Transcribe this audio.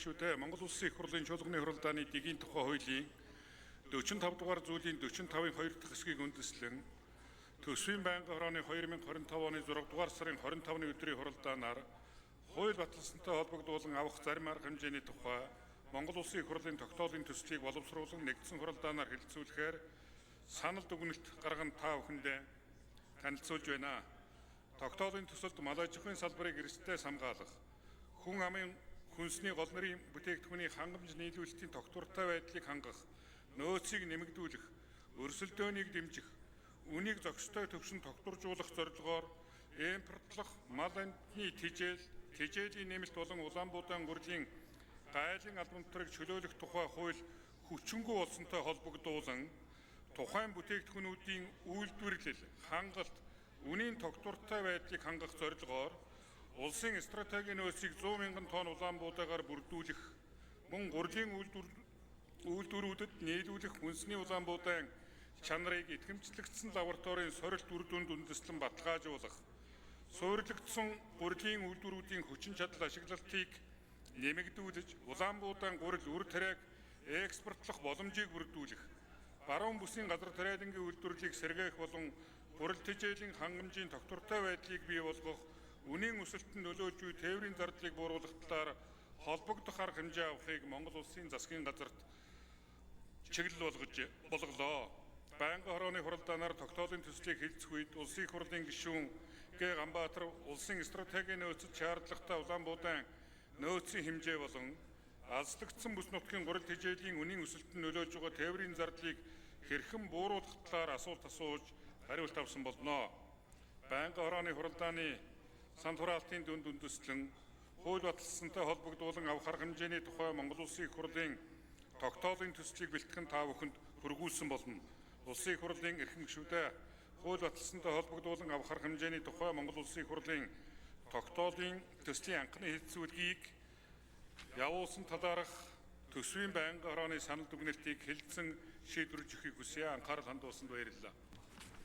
Монгол Улсын их хурлын чуулганы хуралдааны дэгийн тухай хуулийн 45 дугаар зүйлийн 45-ын 2 дахь хэсгийг үндэслэн төсвийн байнгын хорооны 2025 оны 6 дугаар сарын 25-ны өдрийн хуралдаанаар хууль баталсантай холбогдуулан авах зарим арга хэмжээний тухай Монгол Улсын их хурлын тогтоолын төслийг боловсруулан нэгдсэн хуралдаанаар хэлэлцүүлэхээр санал дүгнэлт гарган та бүхэндээ танилцуулж байна. Тогтоолын төсөлд мал аж ахуйн салбарыг эрсдэлээс хамгаалах, хүн амын хүнсний гол нэрийн бүтээгдэхүүний хангамж нийлүүлэлтийн тогтвортой байдлыг хангах, нөөцийг нэмэгдүүлэх, өрсөлдөөнийг дэмжих, үнийг зохистой төвшин тогтворжуулах зорилгоор импортлох мал амтны тэжээлийн нэмэлт болон Улаанбуудайн гурлийн гайлын албан тутмыг чөлөөлөх тухай хууль хүчингүй болсонтой холбогдуулан тухайн бүтээгдэхүүнүүдийн үйлдвэрлэл, хангалт, үнийн тогтвортой байдлыг хангах зорилгоор улсын стратегийн нөөцийг 100 мянган тонн Улаанбуудайгаар бүрдүүлэх, мөн гурлийн үйлдвэрүүдэд нийлүүлэх хүнсний Улаанбуудайн чанарыг итгэмжлэгдсэн лабораторийн сорилт үр дүнд үндэслэн баталгаажуулах, суурилагдсан гурлийн үйлдвэрүүдийн хүчин чадал ашиглалтыг нэмэгдүүлж, Улаанбуудайн гурил үр тариаг экспортлох боломжийг бүрдүүлэх, баруун бүсийн газар тариалангийн үйлдвэрлэлийг сэргээх болон гурил тэжээлийн хангамжийн тогтвортой байдлыг бий болгох, үнийн өсөлтөнд нөлөөлж буй тээврийн зардлыг бууруулах талаар холбогдох арга хэмжээ авахыг Монгол Улсын засгийн газарт чиглэл болголоо. Байнгын хорооны хуралдаанаар тогтоолын төслийг хэлцэх үед Улсын их хурлын гишүүн Г. Ганбаатар улсын стратегийн нөөцөд шаардлагатай Улаанбуудайн нөөцийн хэмжээ болон алслагдсан бүс нутгийн гурил тэжээлийн үнийн өсөлтөнд нөлөөлж байгаа тээврийн зардлыг хэрхэн бууруулах талаар асуулт асууж хариулт авсан болно. Байнгын хорооны хуралдааны сан хураалтын дүнд үндэслэн хууль баталсантай холбогдуулан авах арга хэмжээний тухай Монгол Улсын их хурлын тогтоолын төслийг бэлтгэн та бүхэнд хүргүүлсэн болно. Улсын их хурлын эрхэм гишүүдээ хууль баталсантай холбогдуулан авах арга хэмжээний тухай Монгол Улсын их хурлын тогтоолын төслийн анхны хэлэлцүүлгийг явуулсан талаарх төсвийн байнгын хорооны санал дүгнэлтийг хэлэлцэн шийдвэрлэж өгөхийг хүсье. Анхаарал хандуулсанд баярлалаа.